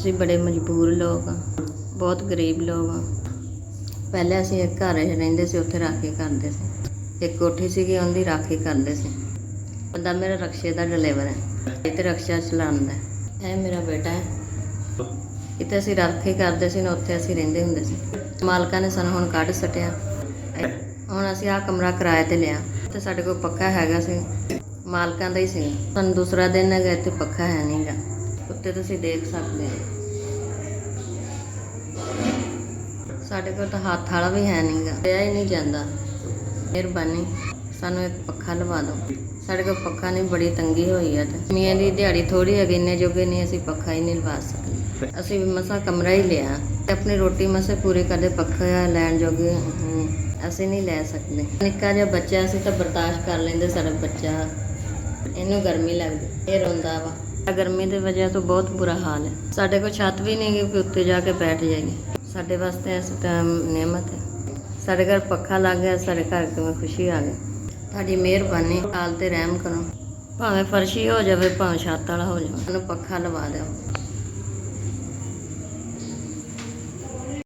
ਅਸੀਂ ਬੜੇ ਮਜਬੂਰ ਲੋਕ ਹਾਂ, ਬਹੁਤ ਗਰੀਬ ਲੋਕ ਹਾਂ। ਪਹਿਲੇ ਅਸੀਂ ਇੱਕ ਘਰ ਰਹਿੰਦੇ ਸੀ, ਉੱਥੇ ਰਾਖੀ ਕਰਦੇ ਸੀ। ਇੱਕ ਕੋਠੀ ਸੀਗੀ, ਉਹਦੀ ਰਾਖੀ ਕਰਦੇ ਸੀ। ਬੰਦਾ ਮੇਰਾ ਰਕਸ਼ੇ ਦਾ ਡਰਾਈਵਰ ਹੈ, ਇਹ ਤੇ ਰਕਸ਼ਾ ਚਲਾਉਂਦਾ ਹੈ। ਇਹ ਮੇਰਾ ਬੇਟਾ ਹੈ। ਇੱਥੇ ਅਸੀਂ ਰਾਖੀ ਕਰਦੇ ਸੀ ਨਾ, ਉੱਥੇ ਅਸੀਂ ਰਹਿੰਦੇ ਹੁੰਦੇ ਸੀ। ਮਾਲਕਾਂ ਨੇ ਸਾਨੂੰ ਹੁਣ ਕੱਢ ਸੱਟਿਆ। ਹੁਣ ਅਸੀਂ ਆਹ ਕਮਰਾ ਕਿਰਾਏ 'ਤੇ ਲਿਆ। ਤੇ ਸਾਡੇ ਕੋਲ ਪੱਖਾ ਹੈਗਾ ਸੀ, ਮਾਲਕਾਂ ਦਾ ਹੀ ਸੀ। ਸਾਨੂੰ ਦੂਸਰਾ ਦਿਨ ਹੈਗਾ, ਇੱਥੇ ਪੱਖਾ ਹੈ ਨਹੀਂ ਗਾ। ਉੱਤੇ ਤੁਸੀਂ ਦੇਖ ਸਕਦੇ ਹੋ, ਸਾਡੇ ਕੋਲ ਤਾਂ ਹੱਥ ਵਾਲਾ ਵੀ ਹੈ ਨਹੀਂ ਗਾ, ਪਿਆ ਹੀ ਨਹੀਂ ਜਾਂਦਾ। ਮਿਹਰਬਾਨੀ ਸਾਨੂੰ ਇੱਕ ਪੱਖਾ ਲਵਾ ਦਿਓ। ਸਾਡੇ ਕੋਲ ਪੱਖਾ ਨਹੀਂ, ਬੜੀ ਤੰਗੀ ਹੋਈ ਹੈ। ਤੇ ਮੀਆਂ ਦੀ ਦਿਹਾੜੀ ਥੋੜ੍ਹੀ ਹੈਗੀ, ਇੰਨੇ ਜੋਗੇ ਨਹੀਂ, ਅਸੀਂ ਪੱਖਾ ਹੀ ਨਹੀਂ ਲਵਾ ਸਕਦੇ। ਅਸੀਂ ਮਸਾਂ ਕਮਰਾ ਹੀ ਲਿਆ ਤੇ ਆਪਣੀ ਰੋਟੀ ਮਸਾਂ ਪੂਰੀ ਕਰਦੇ, ਪੱਖਾ ਲੈਣ ਜੋਗੇ ਅਸੀਂ ਨਹੀਂ ਲੈ ਸਕਦੇ। ਨਿੱਕਾ ਜਿਹਾ ਬੱਚਾ ਅਸੀਂ ਤਾਂ ਬਰਦਾਸ਼ਤ ਕਰ ਲੈਂਦੇ। ਸਾਡਾ ਬੱਚਾ, ਇਹਨੂੰ ਗਰਮੀ ਲੱਗਦੀ, ਇਹ ਰੋਂਦਾ ਵਾ। ਗਰਮੀ ਦੀ ਵਜ੍ਹਾ ਤੋਂ ਬਹੁਤ ਬੁਰਾ ਹਾਲ ਹੈ। ਸਾਡੇ ਕੋਲ ਛੱਤ ਵੀ ਨਹੀਂ ਗੀ ਕਿ ਉੱਤੇ ਜਾ ਕੇ ਬੈਠ ਜਾਈਏ। ਸਾਡੇ ਵਾਸਤੇ ਇਸ ਟਾਈਮ ਨਿਆਮਤ ਹੈ। ਸਾਡੇ ਘਰ ਪੱਖਾ ਲੱਗ ਗਿਆ, ਸਾਡੇ ਘਰ ਕਿਵੇਂ ਖੁਸ਼ੀ ਆ ਗਈ। ਤੁਹਾਡੀ ਮਿਹਰਬਾਨੀ, ਹਾਲ ਤੇ ਰਹਿਮ ਕਰੋ। ਭਾਵੇਂ ਫਰਸ਼ੀ ਹੋ ਜਾਵੇ, ਭਾਵੇਂ ਛੱਤ ਵਾਲਾ ਹੋ ਜਾਵੇ, ਸਾਨੂੰ ਪੱਖਾ ਲਵਾ ਦਿਓ।